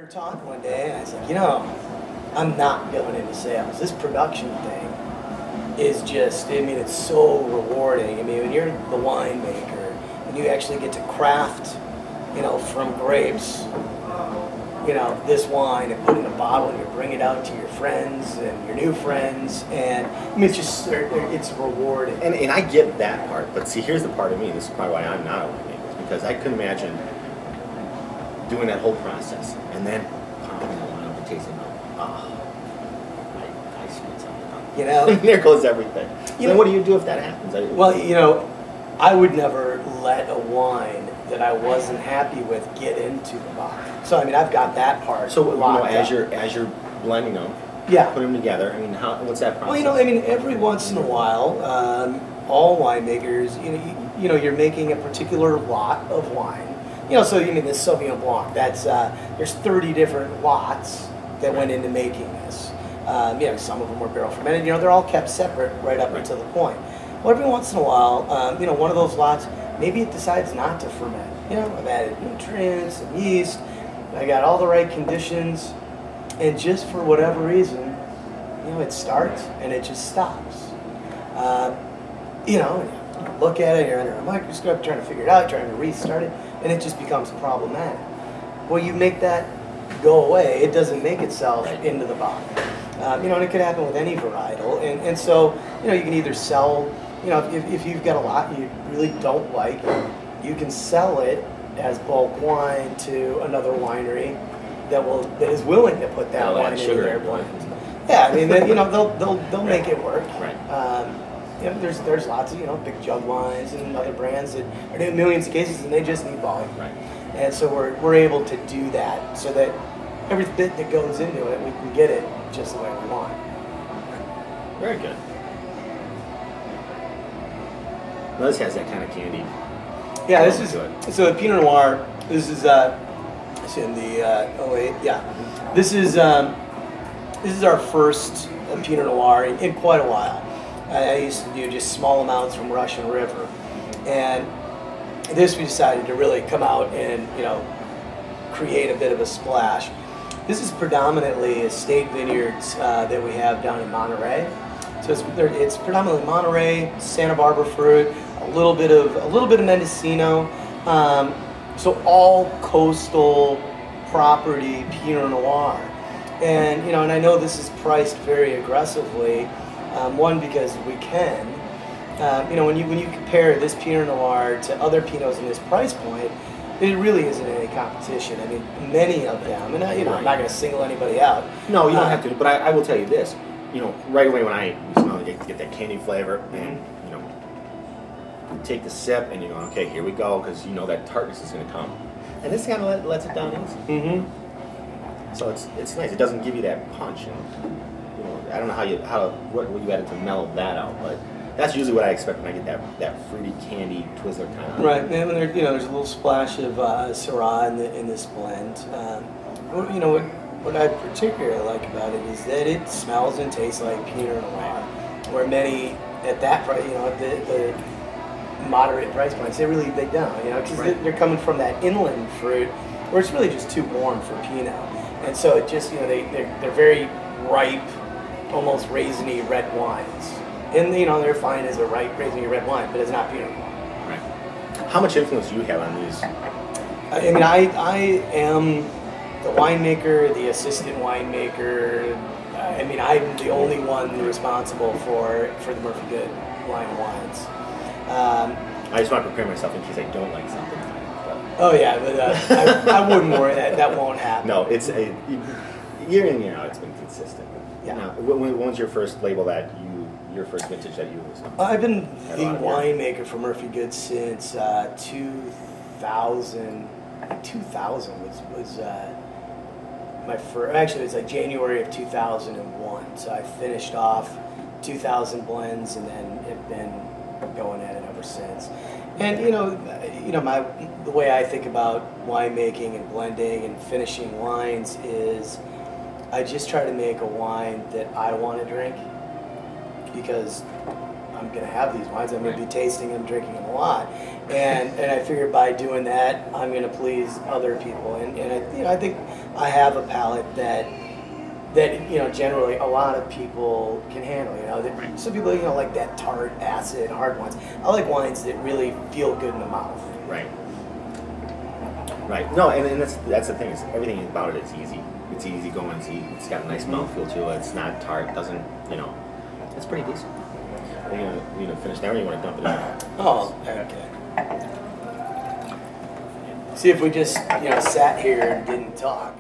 were talking one day, and I was like, you know, I'm not going into sales. This production thing is just, I mean, it's so rewarding. I mean, when you're the winemaker and you actually get to craft, you know, from grapes, you know, this wine and put it in a bottle and you bring it out to your friends and your new friends, and I mean, it's just, it's rewarding. And I get that part, but see, here's the part of me, this is probably why I'm not a winemaker, is because I couldn't imagine doing that whole process and then popping the wine up and tasting it. I screwed something up. You know? There goes everything. So You then know, what do you do if that happens? Well, you know, I would never let a wine that I wasn't happy with get into the bottle. So I mean, I've got that part. So you know, locked as up. you're blending them, Yeah. put them together. I mean, what's that process? Well, you know, I mean, every once in a while, all winemakers, you know, you're making a particular lot of wine. You know, so you mean this Sauvignon Blanc? That's there's 30 different lots that went into making this. You know, some of them were barrel fermented. You know, they're all kept separate right up until the point. Well, every once in a while, you know, one of those lots, maybe it decides not to ferment. You know, I've added nutrients and yeast. I got all the right conditions, and just for whatever reason, you know, it starts and it just stops. You know, and you look at it, you're under a microscope, trying to figure it out, trying to restart it, and it just becomes problematic. Well, you make that go away, it doesn't make itself into the bottle. You know, and it could happen with any varietal, and so, you know, you can either sell, you know, if you've got a lot you really don't like, you can sell it as bulk wine to another winery that is willing to put that wine into their blend. Yeah, I mean, you know, they'll make it work. Right. You know, there's lots of, you know, big jug wines and other brands that are doing millions of cases and they just need volume. Right. And so we're able to do that so that every bit that goes into it, we can get it just the way we want. Very good. Well, this has that kind of candy. Yeah, this is so Pinot Noir. This is it's in the 08. Yeah, this is our first Pinot Noir in quite a while. I used to do just small amounts from Russian River, and this we decided to really come out and, you know, create a bit of a splash. This is predominantly estate vineyards that we have down in Monterey. So it's predominantly Monterey, Santa Barbara fruit, a little bit of Mendocino. So all coastal property Pinot Noir, and you know, and I know this is priced very aggressively. One, because we can. You know, when you compare this Pinot Noir to other Pinots in this price point, it really isn't any competition. I mean, many of them, and you know, I'm not going to single anybody out. No, you don't have to. But I will tell you this. You know, right away when I smell it, get that candy flavor, and you know, you take the sip, and you go, okay, here we go, because you know that tartness is going to come, and this kind of lets it down easy. So it's nice. It doesn't give you that punch, and you know, I don't know what you added to mellow that out, but that's usually what I expect when I get that fruity candy Twizzler kind of. Right, and there, you know, there's a little splash of Syrah in this blend. You know what I particularly like about it is that it smells and tastes like Pinot Noir, where many at that price, you know, at the moderate price points, they don't, you know, because they're coming from that inland fruit where it's really just too warm for Pinot, and so it just, you know, they're very ripe, almost raisiny red wines. And you know, they're fine as a ripe, raisiny red wine, but it's not Pinot Noir. Right. How much influence do you have on these? I mean, I am the winemaker, the assistant winemaker. I mean, I'm the only one responsible for the Murphy Good line of wines. I just want to prepare myself in case I don't like something. Oh yeah, but I wouldn't worry. That won't happen. No, it's year in, year out, it's been consistent. Yeah. Now, when was your first label your first vintage that you was? I've been the winemaker for Murphy Good since 2000. 2000 was my first. Actually, it was like January of 2001. So I finished off 2000 blends, and then have been going at it ever since. And you know, the way I think about winemaking and blending and finishing wines is, I just try to make a wine that I want to drink, because I'm I'm going to have these wines. I'm going to be tasting them, drinking them a lot, and I figured by doing that, I'm going to please other people, and I think I have a palate that generally a lot of people can handle. Some people like that tart, acid, hard wines. I like wines that really feel good in the mouth. Right. Right. No, and that's the thing. Is everything about it is easy. It's easy going. It's got a nice mouthfeel to it. It's not tart. Doesn't it's pretty decent. Finish there, or you want to dump it in? Oh, okay. See, if we just sat here and didn't talk.